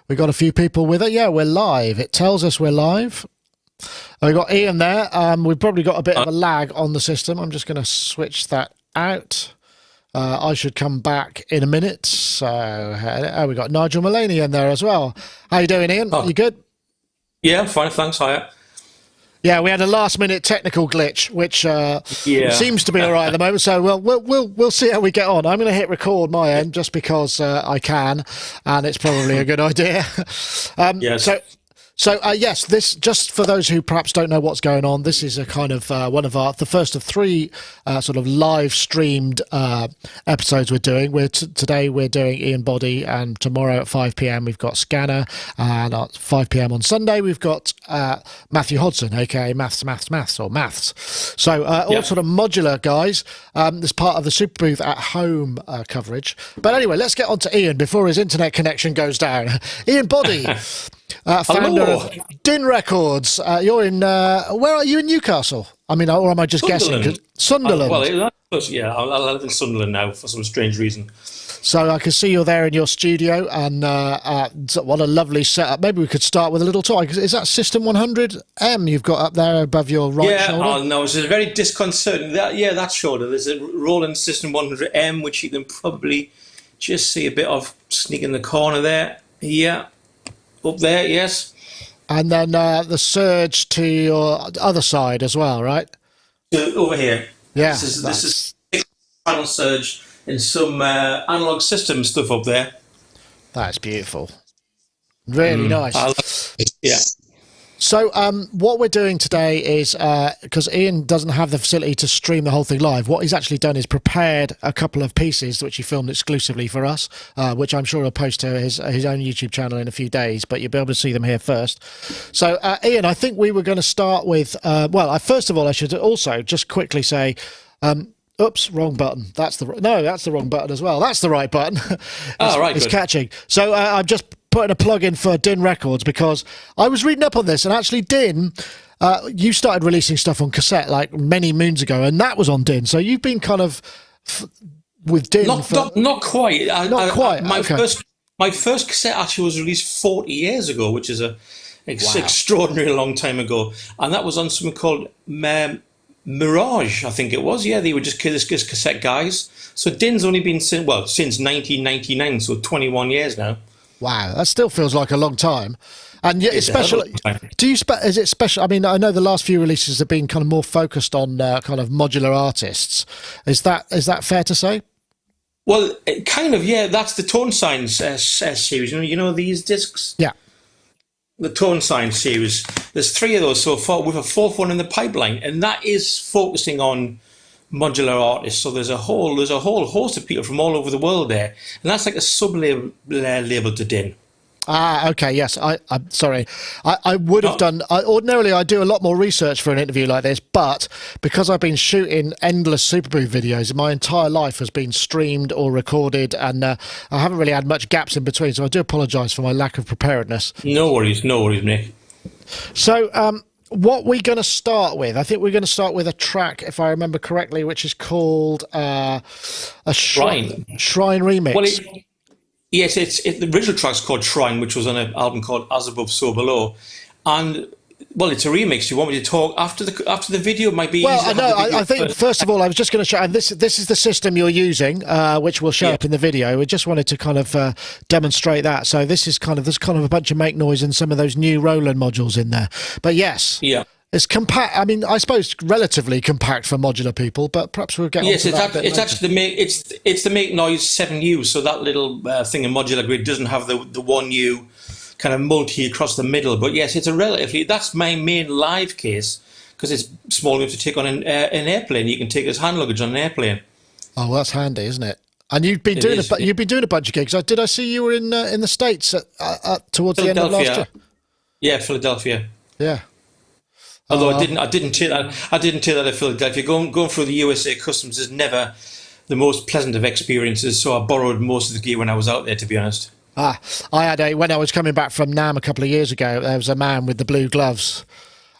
We got a few people with it. Yeah, we're live. It tells us we're live. We got Ian there. We've probably got a bit of a lag on the system. I'm just going to switch that out. I should come back in a minute. So we got Nigel Mullaney in there as well. How you doing, Ian? You good? Yeah, I'm fine. Thanks. Hiya. Yeah, we had a last-minute technical glitch, which seems to be all right at the moment. So we'll see how we get on. I'm going to hit record my end just because I can, and it's probably a good idea. Yes. So yes, this, just for those who perhaps don't know what's going on, this is a kind of one of the first of three sort of live streamed episodes we're doing. Today we're doing Ian Boddy, and tomorrow at 5 p.m. we've got Scanner, and at 5 p.m. on Sunday we've got Matthew Hodson, aka Maths. So all sort of modular guys. As part of the Super Booth at Home coverage. But anyway, let's get on to Ian before his internet connection goes down. Ian Boddy. Founder of Din Records. You're in, where are you, in Newcastle? I mean, or am I just guessing? Sunderland. Yeah, I live in Sunderland now for some strange reason. So I can see you're there in your studio, and what a lovely setup. Maybe we could start with a little talk. Is that System 100M you've got up there above your right shoulder? Yeah, no, it's very disconcerting. That shoulder. There's a Roland System 100M, which you can probably just see a bit of sneak in the corner there. Yeah. Up there, yes. And then the surge to your other side as well, right? Over here. Yeah. This is panel surge and some analog system stuff up there. That's beautiful. Really nice. Yeah. So what we're doing today is, because Ian doesn't have the facility to stream the whole thing live, what he's actually done is prepared a couple of pieces which he filmed exclusively for us, which I'm sure he'll post to his own YouTube channel in a few days, but you'll be able to see them here first. So, Ian, I think we were going to start with, first of all, I should also just quickly say, oops, wrong button. That's the wrong button as well. That's the right button. It's catching. So I'm just putting a plug in for Din Records, because I was reading up on this, and actually Din, you started releasing stuff on cassette like many moons ago, and that was on Din. So you've been kind of with Din. Not quite. Not quite. My first cassette actually was released 40 years ago, which is extraordinarily long time ago, and that was on something called Mirage, I think it was. Yeah, they were just cassette guys. So Din's only been since 1999, so 21 years now. Wow, that still feels like a long time. And yet, especially, is it special? I mean, I know the last few releases have been kind of more focused on kind of modular artists. Is that fair to say? Well, kind of, yeah. That's the Tone Signs series. You know these discs? Yeah. The Tone Signs series. There's 3 of those so far, with a 4th one in the pipeline, and that is focusing on modular artists. So there's a whole host of people from all over the world there, and that's like a sub-label to Din. Okay, yes. I'm sorry. I would have done. Ordinarily, I do a lot more research for an interview like this, but because I've been shooting endless Super Booth videos, my entire life has been streamed or recorded, and I haven't really had much gaps in between. So I do apologise for my lack of preparedness. No worries, Nick. So, what we're going to start with, I think we're going to start with a track, if I remember correctly, which is called a Shrine remix. Well, yes, the original track's called Shrine, which was on an album called As Above, So Below, and well, it's a remix. You want me to talk after the video? It might be. Well, no, I think first of all, I was just going to show, and this is the system you're using, which will show up in the video. We just wanted to kind of demonstrate that. So there's kind of a bunch of make noise and some of those new Roland modules in there. But yes, it's compact. I mean, I suppose relatively compact for modular people, but perhaps we'll get. Yes, on to that it's actually it's the make noise 7U. So that little thing in modular grid doesn't have the 1U. Kind of multi across the middle, but yes, that's my main live case, because it's small enough to take on an airplane. You can take it as hand luggage on an airplane. Oh, well, that's handy, isn't it? And you've been doing a bunch of gigs. Did I see you were in the States towards the end of last year? Yeah, Philadelphia. Yeah. Although I didn't take that at Philadelphia. Going through the USA customs is never the most pleasant of experiences. So I borrowed most of the gear when I was out there, to be honest. I had when I was coming back from NAMM a couple of years ago, there was a man with the blue gloves,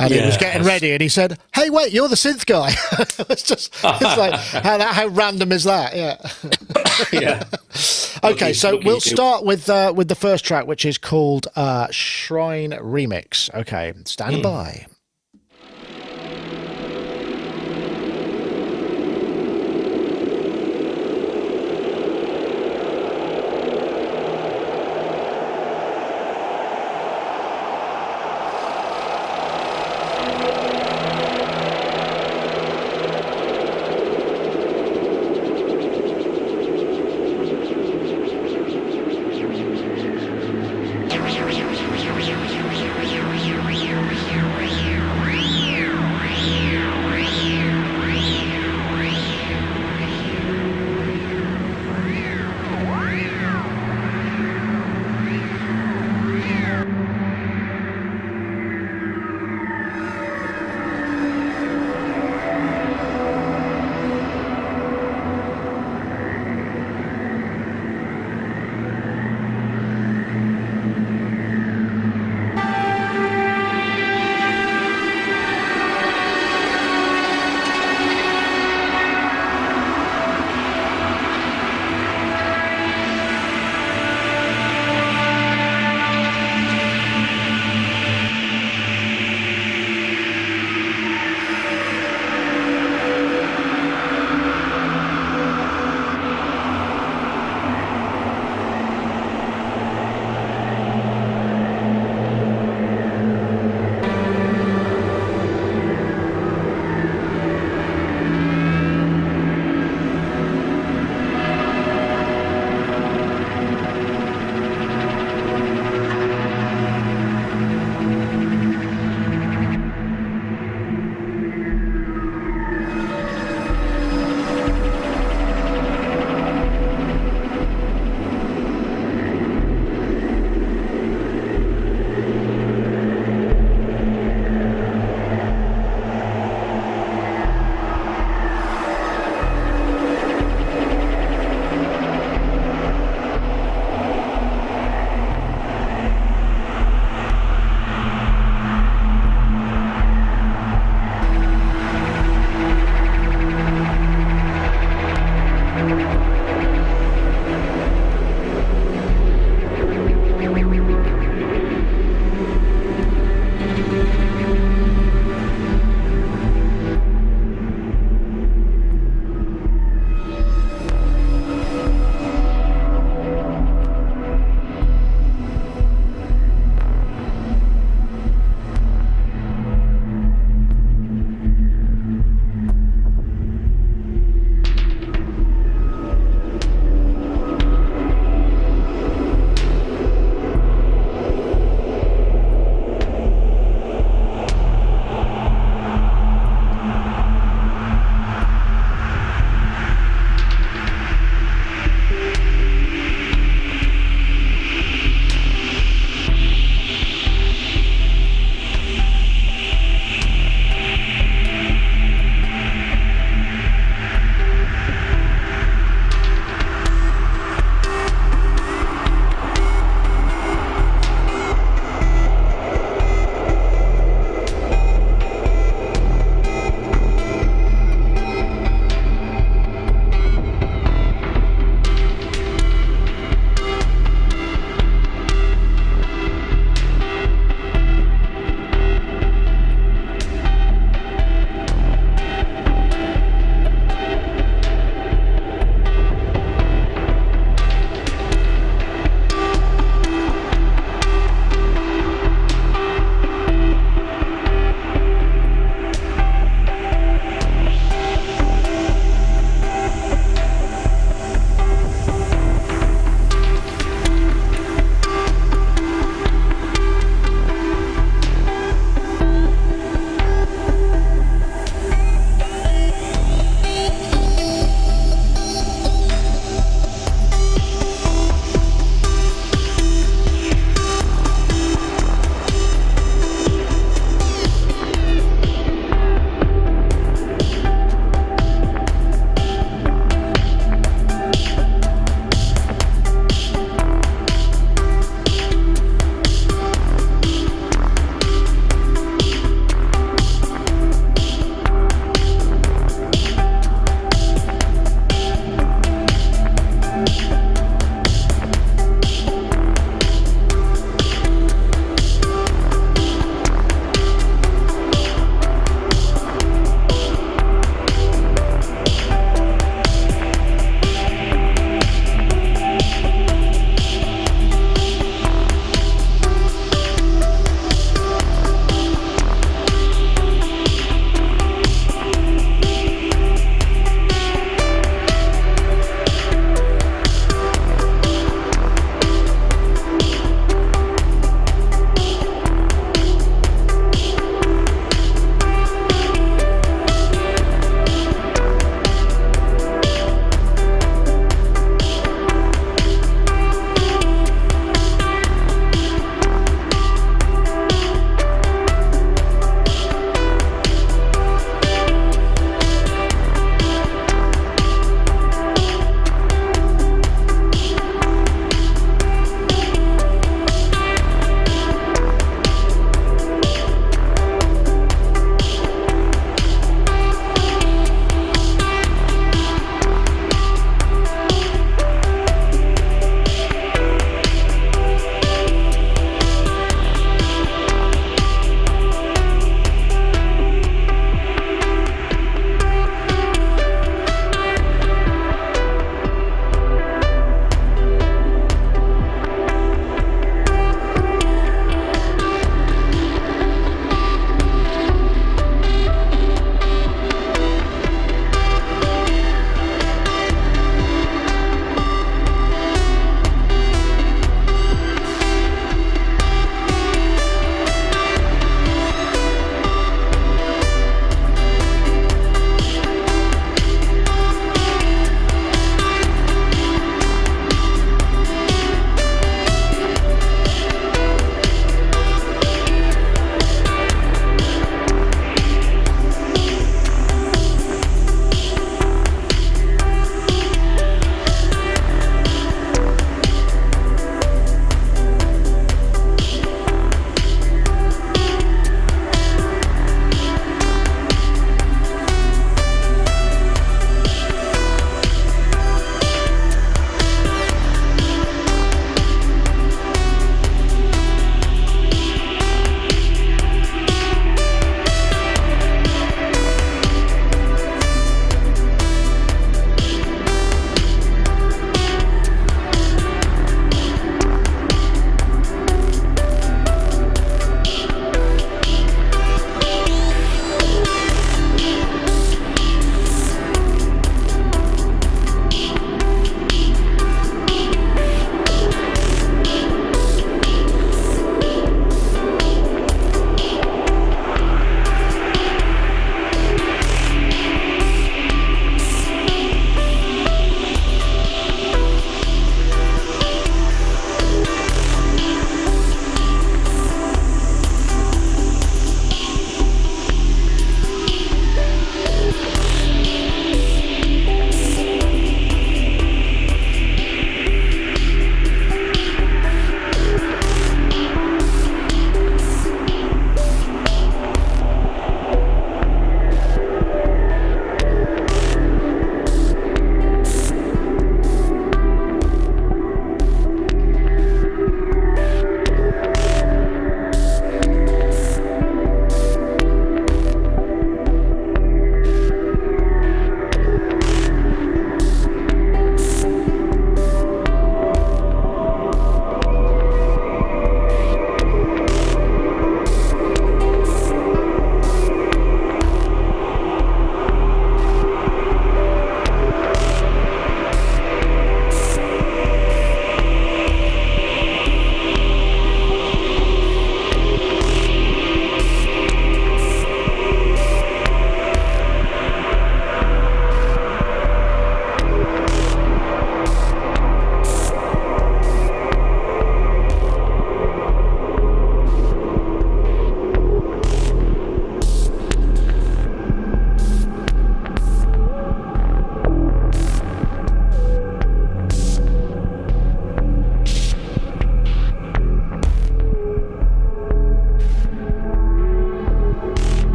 And he was getting ready, and he said, "Hey, wait, you're the synth guy." It's like how random is that? Yeah. Yeah. Okay, so we'll start with the first track, which is called Shrine Remix. Okay, stand by.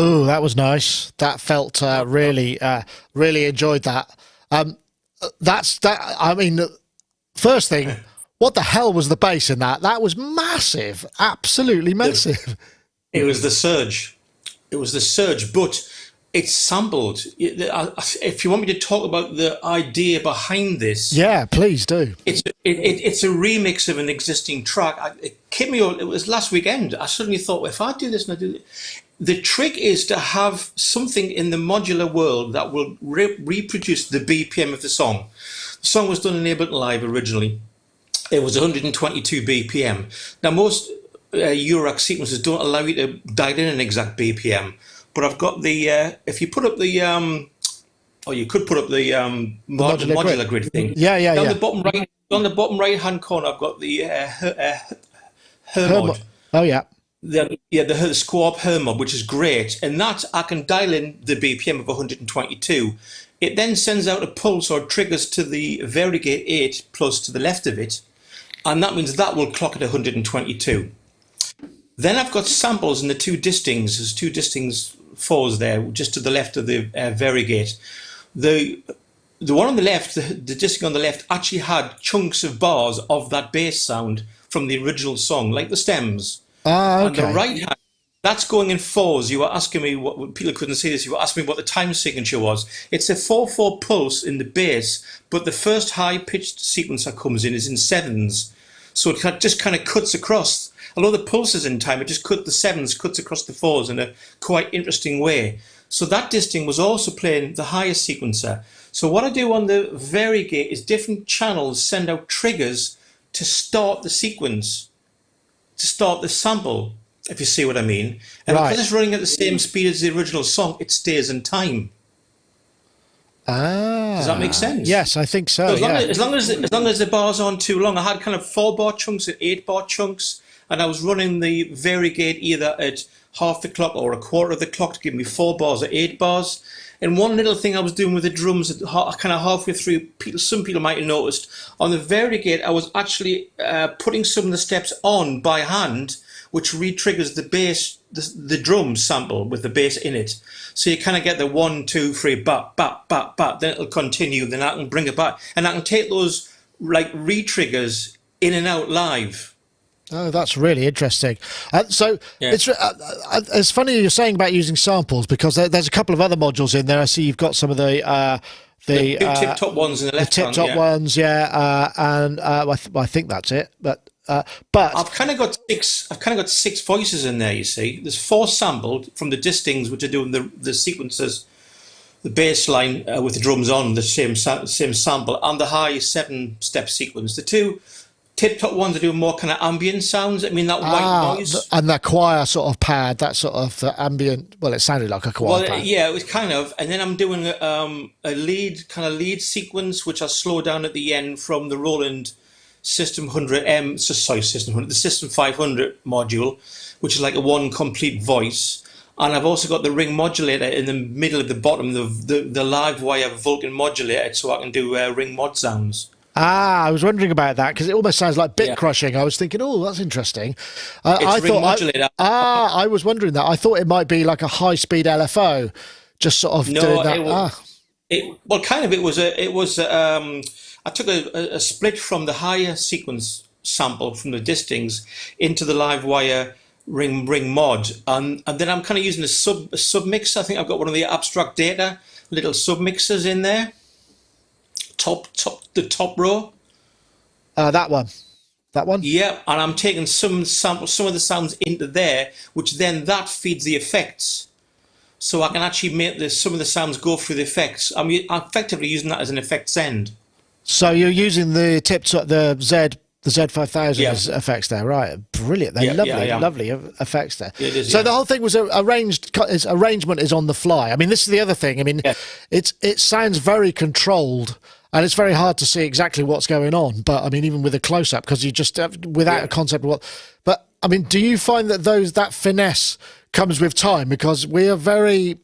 Oh, that was nice. That felt really enjoyed that. That's that. I mean, first thing, what the hell was the bass in that? That was massive, absolutely massive. It was the surge. It was the surge, but it's sampled. If you want me to talk about the idea behind this, Yeah, please do. it's a remix of an existing track. It hit me. It was last weekend. I suddenly thought, well, if I do this and I do this, the trick is to have something in the modular world that will reproduce the BPM of the song. The song was done in Ableton Live originally. It was 122 BPM. Now, most Eurorack sequencers don't allow you to dial in an exact BPM, but I've got the, if you put up the, or you could put up the modular grid thing. Yeah. On the bottom right hand corner, I've got the Hermod. Oh yeah. The Squarp Hermod, which is great, and that I can dial in the BPM of 122. It then sends out a pulse or triggers to the Varigate 8 plus to the left of it, and that means that will clock at 122. Then I've got samples in the two distings. There's two distings 4s there, just to the left of the Varigate. The one on the left, the disting on the left, actually had chunks of bars of that bass sound from the original song, like the stems. Ah, okay. On the right hand, that's going in 4s. You were asking me what people couldn't see this. You were asking me what the time signature was. It's a 4/4 pulse in the bass, but the first high pitched sequence that comes in is in 7s. So it just kind of cuts across. Although the pulse is in time, it just the 7s cuts across the 4s in a quite interesting way. So that disting was also playing the highest sequencer. So what I do on the Varigate is different channels send out triggers to start the sequence, to start the sample, if you see what I mean. And Right. because it's running at the same speed as the original song, it stays in time. Ah, Does that make sense? Yes, I think so. So as Yeah. long as the bars aren't too long, I had kind of 4-bar chunks and 8-bar chunks, and I was running the Varigate either at half the clock or a quarter of the clock to give me 4 bars or 8 bars. And one little thing I was doing with the drums, kind of halfway through, some people might have noticed, on the Varigate, I was actually putting some of the steps on by hand, which re-triggers the bass, the drum sample with the bass in it. So you kind of get the 1, 2, 3, bat, bat, bat, bat, then it'll continue, then I can bring it back. And I can take those like re-triggers in and out live. Oh, that's really interesting. So Yeah. it's funny you're saying about using samples because there's a couple of other modules in there. I see you've got some of the The two tip-top ones in the left hand. tip-top ones, yeah, and I think that's it. But I've kind of got 6 voices in there. You see, there's 4 sampled from the distings, which are doing the sequences, the bass line with the drums on the same sample, and the high 7-step sequence. The 2 tip-top ones are doing more kind of ambient sounds. I mean, that white noise. And that choir sort of pad, that sort of the ambient. Well, it sounded like a choir pad. Yeah, it was kind of. And then I'm doing a lead sequence, which I slow down at the end from the Roland System 100M. System 100, the System 500 module, which is like a one complete voice. And I've also got the ring modulator in the middle of the bottom, the live wire Vulcan modulator, so I can do ring mod sounds. Ah, I was wondering about that because it almost sounds like bit Yeah. crushing. I was thinking, oh, that's interesting. It's ring modulator. I was wondering that. I thought it might be like a high-speed LFO, just sort of doing that. Well, kind of. It was. I took a split from the higher sequence sample from the distings into the live wire ring mod, and then I'm kind of using a sub mix. I think I've got one of the abstract data little sub mixers in there. The top row. That one. Yeah, and I'm taking some of the sounds into there, which then that feeds the effects. So I can actually make some of the sounds go through the effects. I'm effectively using that as an effect send. So you're using the the Z5000 effects there, right? Brilliant. They're lovely effects there. It is, so the whole thing was arranged. Its arrangement is on the fly. I mean, this is the other thing. I mean, it sounds very controlled. And it's very hard to see exactly what's going on, but I mean, even with a close-up, because you just without a concept of what. But I mean, do you find that that finesse comes with time? Because we are very,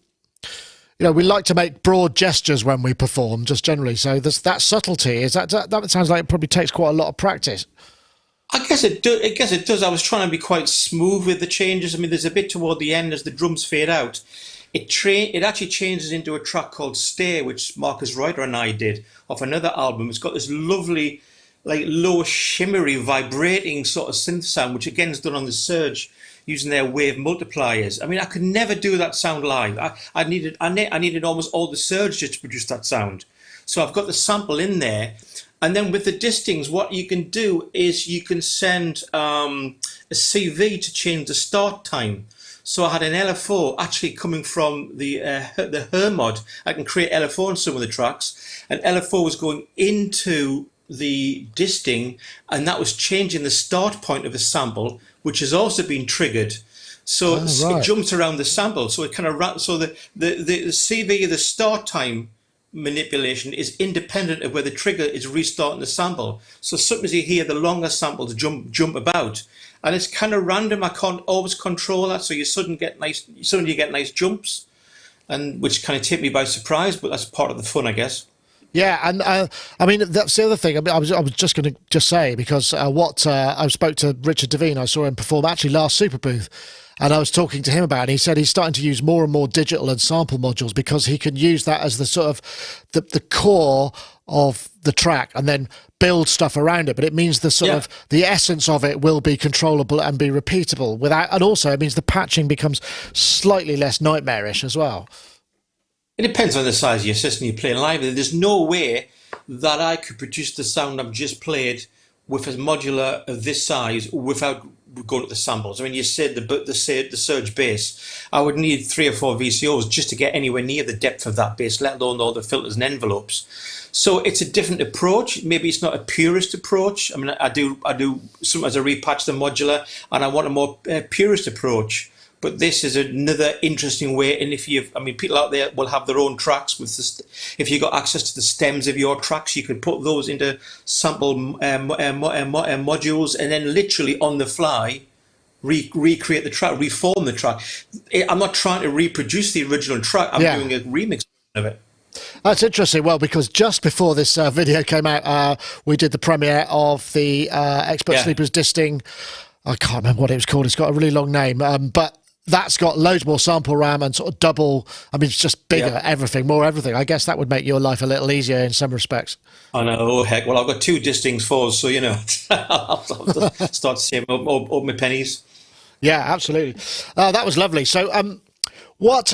we like to make broad gestures when we perform, just generally. So there's that subtlety. That sounds like it probably takes quite a lot of practice. I guess it do. I guess it does. I was trying to be quite smooth with the changes. I mean, there's a bit toward the end as the drums fade out. It actually changes into a track called "Stay," which Marcus Reuter and I did off another album. It's got this lovely, like low, shimmery, vibrating sort of synth sound, which again is done on the Surge using their wave multipliers. I mean, I could never do that sound live. I needed almost all the Surge just to produce that sound. So I've got the sample in there. And then with the distings, what you can do is you can send a CV to change the start time. So I had an LFO actually coming from the Her mod. I can create LFO on some of the tracks. And LFO was going into the disting, and that was changing the start point of the sample, which has also been triggered. So Right. it jumps around the sample. So it kind of so the CV, the start time manipulation is independent of where the trigger is restarting the sample. So sometimes you hear the longer samples jump about, and it's kind of random. I can't always control that, so suddenly you get nice jumps, and which kind of take me by surprise. But that's part of the fun, I guess. Yeah, and I mean that's the other thing. I mean, I was just going to just say because I spoke to Richard Devine. I saw him perform actually last Super Booth, and I was talking to him about it. And he said he's starting to use more and more digital and sample modules because he can use that as the sort of the core of the track and then build stuff around it. But it means the sort of the essence of it will be controllable and be repeatable without, and also it means the patching becomes slightly less nightmarish as well. It depends on the size of your system you're playing live. There's no way that I could produce the sound I've just played with a modular of this size without going to the samples. I mean, you said the Surge bass. I would need 3 or 4 VCOs just to get anywhere near the depth of that bass, let alone all the filters and envelopes. So it's a different approach. Maybe it's not a purist approach. I mean, I do sometimes I repatch the modular, and I want a more purist approach. But this is another interesting way. And people out there will have their own tracks with this. If you got access to the stems of your tracks, you can put those into sample modules, and then literally on the fly recreate the track, reform the track. I'm not trying to reproduce the original track. I'm doing a remix of it. That's interesting. Well, because just before this video came out, we did the premiere of the Expert Sleepers disting. I can't remember what it was called. It's got a really long name, but that's got loads more sample RAM and sort of double. I mean, it's just bigger, more everything. I guess that would make your life a little easier in some respects. I know. Oh, heck. Well, I've got 2 distings 4s, so, I'll have to start saving up my pennies. Yeah, absolutely. That was lovely. So, what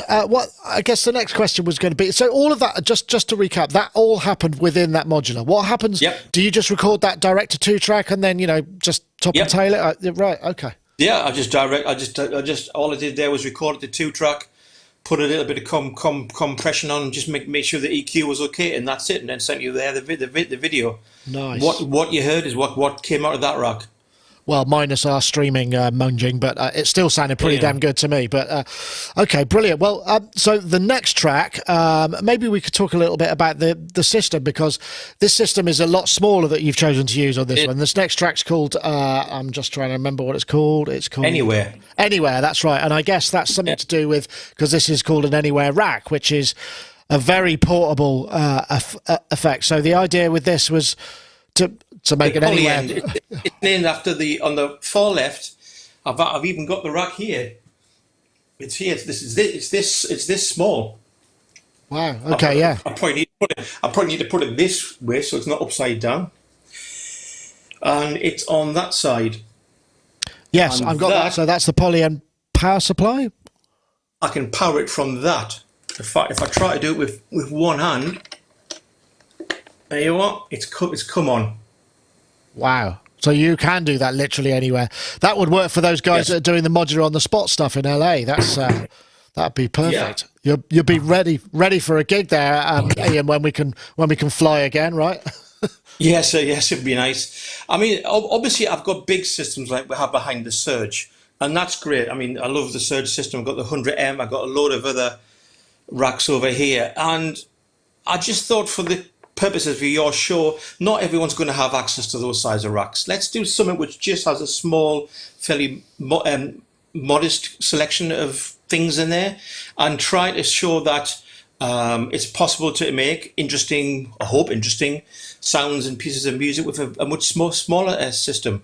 I guess the next question was going to be, so all of that, just to recap, that all happened within that modular. What happens? Do you just record that direct to 2 track and then, just top and tail it? Right. Okay. Yeah, I just all I did there was record the 2 track, put a little bit of compression on, and just make sure the EQ was okay, and that's it. And then sent you there the video. Nice. What you heard is what came out of that rack. Well, minus our streaming munging, but it still sounded pretty damn good to me. But okay, brilliant. Well, so the next track, maybe we could talk a little bit about the system, because this system is a lot smaller that you've chosen to use on this one. This next track's called, I'm just trying to remember what it's called. It's called Anywhere. Anywhere, that's right. And I guess that's something to do with, because this is called an Anywhere rack, which is a very portable effect. So the idea with this was to make it anywhere. It's named after on the far left. I've even got the rack here. It's here. It's this small. Wow. Okay. I probably need to put it this way so it's not upside down. And it's on that side. Yes, and I've got that. So that's the poly-N power supply. I can power it from that. If I try to do it with one hand. There you are. It's come on. Wow. So you can do that literally anywhere. That would work for those guys that are doing the modular on the spot stuff in LA. That'd be perfect. Yeah. You'll be ready for a gig there, Ian, when we can fly again, right? Yes, it'd be nice. I mean, obviously, I've got big systems like we have behind the Surge, and that's great. I mean, I love the Surge system. I've got the 100M. I've got a load of other racks over here, and I just thought for the purposes of your show, not everyone's going to have access to those size of racks. Let's do something which just has a small, fairly modest selection of things in there, and try to show that it's possible to make interesting sounds and pieces of music with a much smaller system.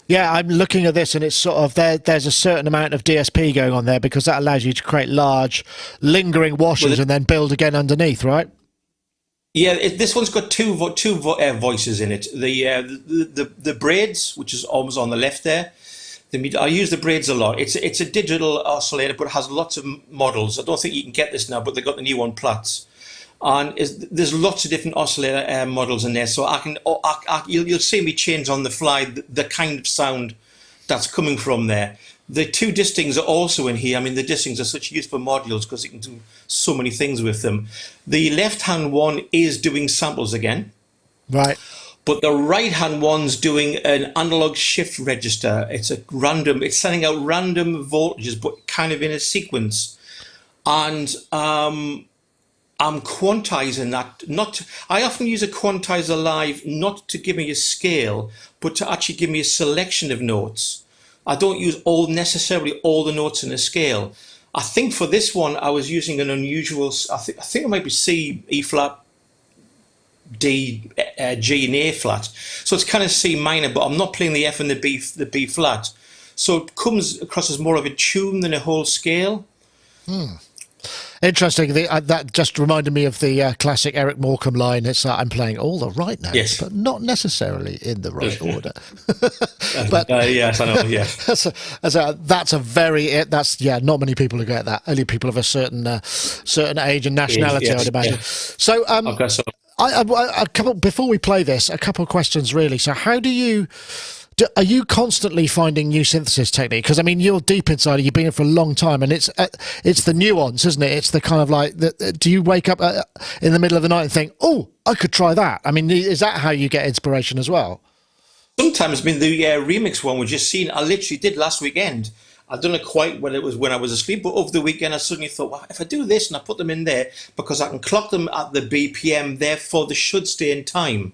Yeah, I'm looking at this, and it's sort of there's a certain amount of DSP going on there because that allows you to create large, lingering washes and then build again underneath, right? Yeah, this one's got voices in it. The braids, which is almost on the left there. I use the braids a lot. It's a digital oscillator, but it has lots of models. I don't think you can get this now, but they've got the new one Platts. And there's lots of different oscillator models in there, so you'll see me change on the fly the kind of sound that's coming from there. The two distings are also in here. I mean, the distings are such useful modules because you can do so many things with them. The left-hand one is doing samples again. Right. But the right-hand one's doing an analog shift register. It's sending out random voltages, but kind of in a sequence. And I'm quantizing that. I often use a quantizer live not to give me a scale, but to actually give me a selection of notes. I don't use necessarily all the notes in a scale. I think for this one, I was using an unusual. I think it might be C, E flat, D, G, and A flat. So it's kind of C minor, but I'm not playing the F and the B flat. So it comes across as more of a tune than a whole scale. Interesting. That just reminded me of the classic Eric Morecambe line. It's I'm playing all the right notes, yes, but not necessarily in the right order. But yes, I know. Yes, that's not many people who get that. Only people of a certain age and nationality, yes, I'd imagine. Yeah. So, okay, so a couple before we play this, a couple of questions really. So, how do you? Are you constantly finding new synthesis technique? Because I mean, you're deep inside it. You've been here for a long time, and it's the nuance, isn't it? It's the kind of like. Do you wake up in the middle of the night and think, "Oh, I could try that"? I mean, is that how you get inspiration as well? Sometimes, I mean, the remix one we just seen. I literally did last weekend. I don't know quite when it was when I was asleep, but over the weekend I suddenly thought, well, if I do this and I put them in there because I can clock them at the BPM, therefore they should stay in time.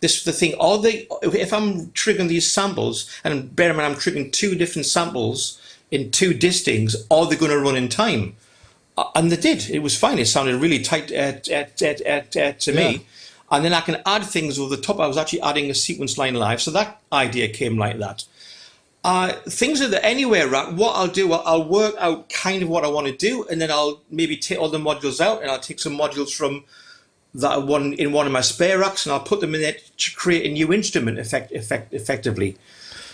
This is the thing. If I'm triggering these samples, and bear in mind I'm triggering two different samples in two distings, are they going to run in time? And they did. It was fine. It sounded really tight to me. And then I can add things over the top. I was actually adding a sequence line live, so that idea came like that. Things are anywhere, right? What I'll do, I'll work out kind of what I want to do, and then I'll maybe take all the modules out, and I'll take some modules from that one in one of my spare racks, and I'll put them in there to create a new instrument effectively.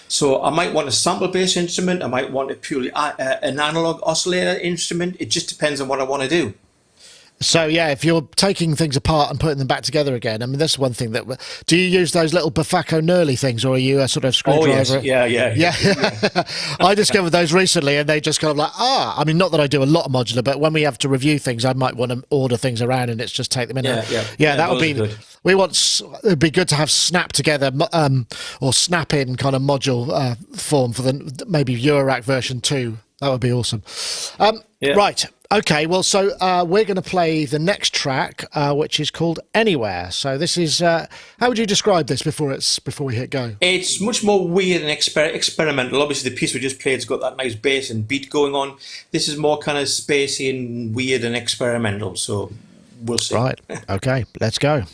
So I might want a sample-based instrument. I might want a purely an analog oscillator instrument. It just depends on what I want to do. So yeah, if you're taking things apart and putting them back together again, I mean, that's one thing that. Do you use those little Bafako Knurly things, or are you a sort of screwdriver? Oh yes, yeah. I discovered those recently, and they just kind of like I mean, not that I do a lot of modular, but when we have to review things, I might want to order things around, and it's just take them in. Yeah, that would be good. It'd be good to have snap together or snap in kind of module form for the maybe Eurorack version 2. That would be awesome. Right. Okay, well, so we're going to play the next track, which is called Anywhere. So this is, how would you describe this before we hit go? It's much more weird and experimental. Obviously, the piece we just played's got that nice bass and beat going on. This is more kind of spacey and weird and experimental, so we'll see. Right, okay, let's go.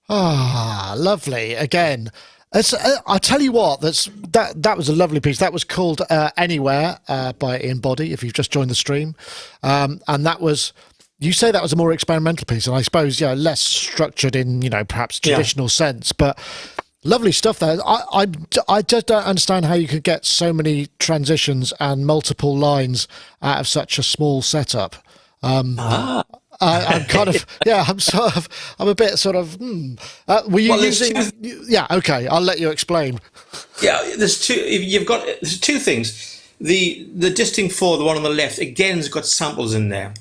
Ah, lovely. Again, I tell you what, that was a lovely piece. That was called Anywhere by Ian Boddy. If you've just joined the stream, and that was. You say that was a more experimental piece, and I suppose less structured in perhaps traditional sense, but lovely stuff there. I just don't understand how you could get so many transitions and multiple lines out of such a small setup. I'm kind of I'm a bit sort of. Were you using? Yeah, okay. I'll let you explain. Yeah, there's two. There's two things. The Distinct 4, the one on the left, again has got samples in there.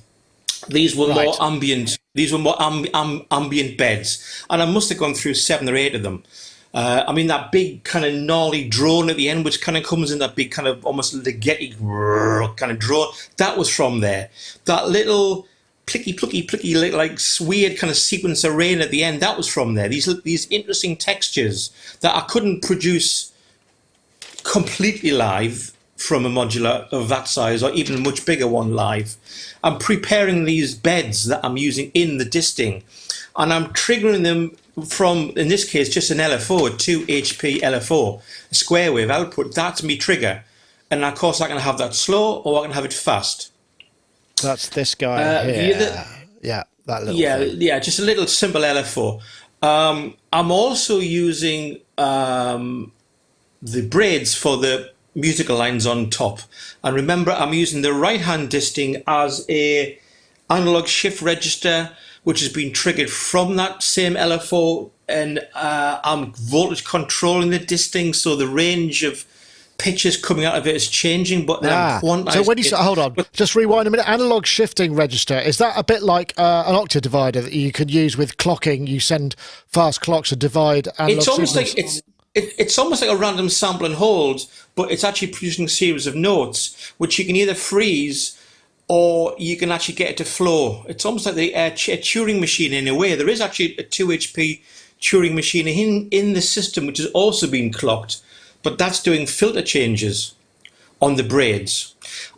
These were more ambient. These were more ambient beds, and I must have gone through 7 or 8 of them. I mean, that big kind of gnarly drone at the end, which kind of comes in that big kind of almost leggety kind of drone, that was from there. That little plicky, like weird kind of sequence of rain at the end, that was from there. These interesting textures that I couldn't produce completely live from a modular of that size, or even a much bigger one live. I'm preparing these beds that I'm using in the disting, and I'm triggering them from, in this case, just an LFO, a 2 HP LFO, a square wave output. That's me trigger. And of course I can have that slow, or I can have it fast. That's this guy here. That little thing. Just a little simple LFO. I'm also using the braids for the musical lines on top. And remember, I'm using the right-hand disting as a analog shift register, which has been triggered from that same LFO, and I'm voltage controlling the disting, so the range of pitches coming out of it is changing, but then I'm quantizing. So when you hold on, just rewind a minute. Analog shifting register, is that a bit like an octave divider that you could use with clocking? You send fast clocks and divide analog It's almost signals. like it's almost like a random sample and hold, but it's actually producing a series of notes, which you can either freeze or you can actually get it to flow. It's almost like a Turing machine in a way. There is actually a 2 HP Turing machine in the system, which has also been clocked, but that's doing filter changes on the braids.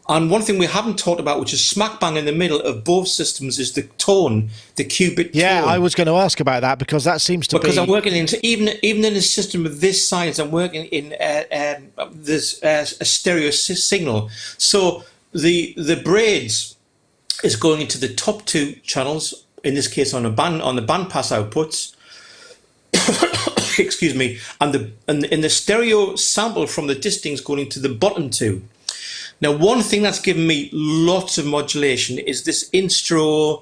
And one thing we haven't talked about, which is smack bang in the middle of both systems, is the tone, the qubit tone. Yeah, I was going to ask about that, because that seems to be... Because I'm working in, even in a system of this size, I'm working in this a stereo signal. So the braids is going into the top 2 channels, in this case on the bandpass outputs. Excuse me, and the stereo sample from the disting is going into the bottom 2. Now, one thing that's given me lots of modulation is this Instro,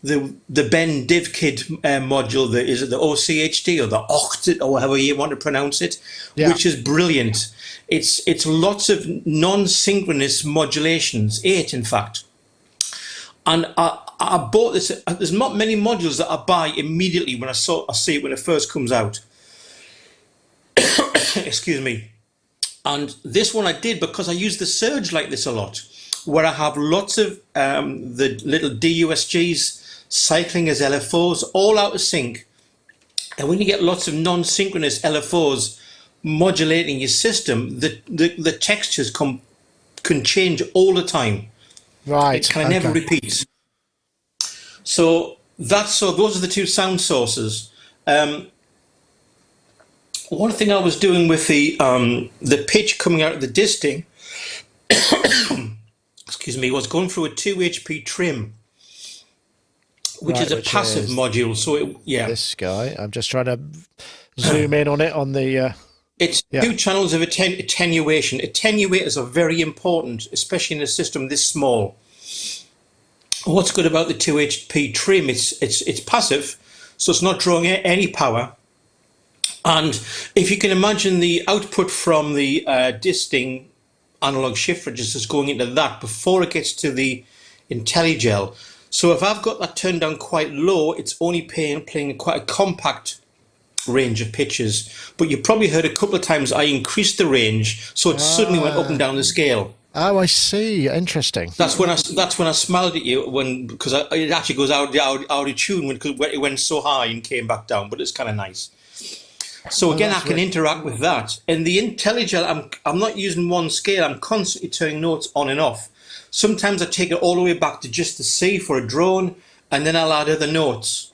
the Ben DivKid module. Is it the OCHD or the Oct, or however you want to pronounce it, which is brilliant. It's lots of non-synchronous modulations, 8 in fact. And I bought this. There's not many modules that I buy immediately when I see it when it first comes out. Excuse me. And this one I did because I use the surge like this a lot, where I have lots of the little DUSGs cycling as LFOs, all out of sync. And when you get lots of non-synchronous LFOs modulating your system, the textures can change all the time. Right. It kind of never repeats. So those are the 2 sound sources. One thing I was doing with the pitch coming out of the disting, excuse me, was going through a 2 HP trim, which is a passive module. So this guy. I'm just trying to zoom in on it on the. It's 2 channels of attenuation. Attenuators are very important, especially in a system this small. What's good about the 2 HP trim? It's passive, so it's not drawing any power. And if you can imagine the output from the disting analog shift registers going into that before it gets to the IntelliGel. So if I've got that turned down quite low, it's only playing quite a compact range of pitches. But you probably heard a couple of times I increased the range, so it suddenly went up and down the scale. Oh, I see. Interesting. That's when I smiled at you because it actually goes out of tune when it went so high and came back down. But it's kind of nice. So again, I can interact with that. And the IntelliGel, I'm not using one scale. I'm constantly turning notes on and off. Sometimes I take it all the way back to just the C for a drone, and then I'll add other notes.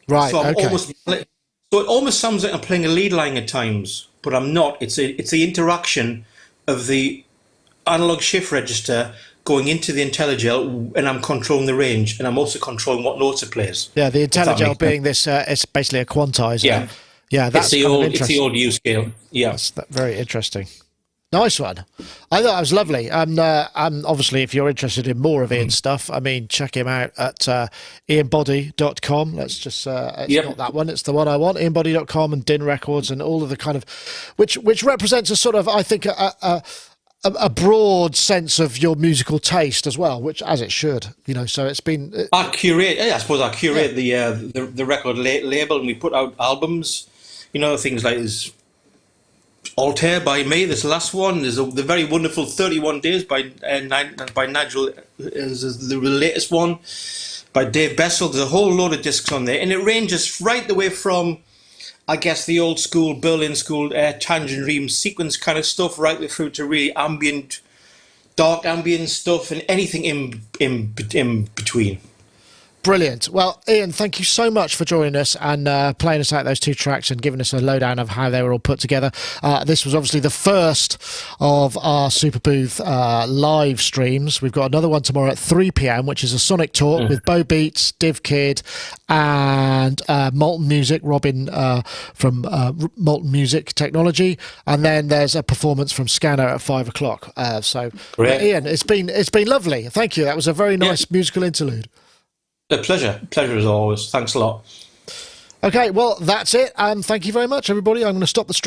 Right. So I'm Okay. almost so it almost sounds like I'm playing a lead line at times, but I'm not. It's the interaction of the analog shift register going into the IntelliGel, and I'm controlling the range, and I'm also controlling what notes it plays. Yeah, the If that IntelliGel makes sense. being this, it's basically a quantizer. Yeah, Yeah, that's kind of it's the interesting. old U scale. Yeah. That's very interesting. Nice one. I thought it was lovely. Obviously, if you're interested in more of Ian's stuff, I mean, check him out at ianboddy.com. Let's just, it's Yep. not that one, it's the one I want, ianboddy.com and Din Records and all of the kind of, which represents a sort of, I think, a broad sense of your musical taste as well, which as it should, so it's been, I curate. Yeah, I suppose I curate yeah, the record label, and we put out albums. Things like this Altair by me. This last one is the very wonderful 31 Days by Nigel. Is the latest one by Dave Bessel. There's a whole load of discs on there, and it ranges right the way from, I guess, the old school Berlin school Tangerine sequence kind of stuff, right the way through to really ambient, dark ambient stuff, and anything in between. brilliant. Well, Ian, thank you so much for joining us and playing us out those two tracks and giving us a lowdown of how they were all put together. This was obviously the first of our Super Booth live streams. We've got another one tomorrow at 3 p.m, which is a Sonic Talk with Bo Beats, Div Kid, and Molten Music, Robin from Molten Music Technology. And then there's a performance from Scanner at 5 o'clock. Ian, it's been lovely. Thank you. That was a very nice musical interlude. A pleasure. Pleasure as always. Thanks a lot. Okay, well, that's it. Thank you very much, everybody. I'm going to stop the stream.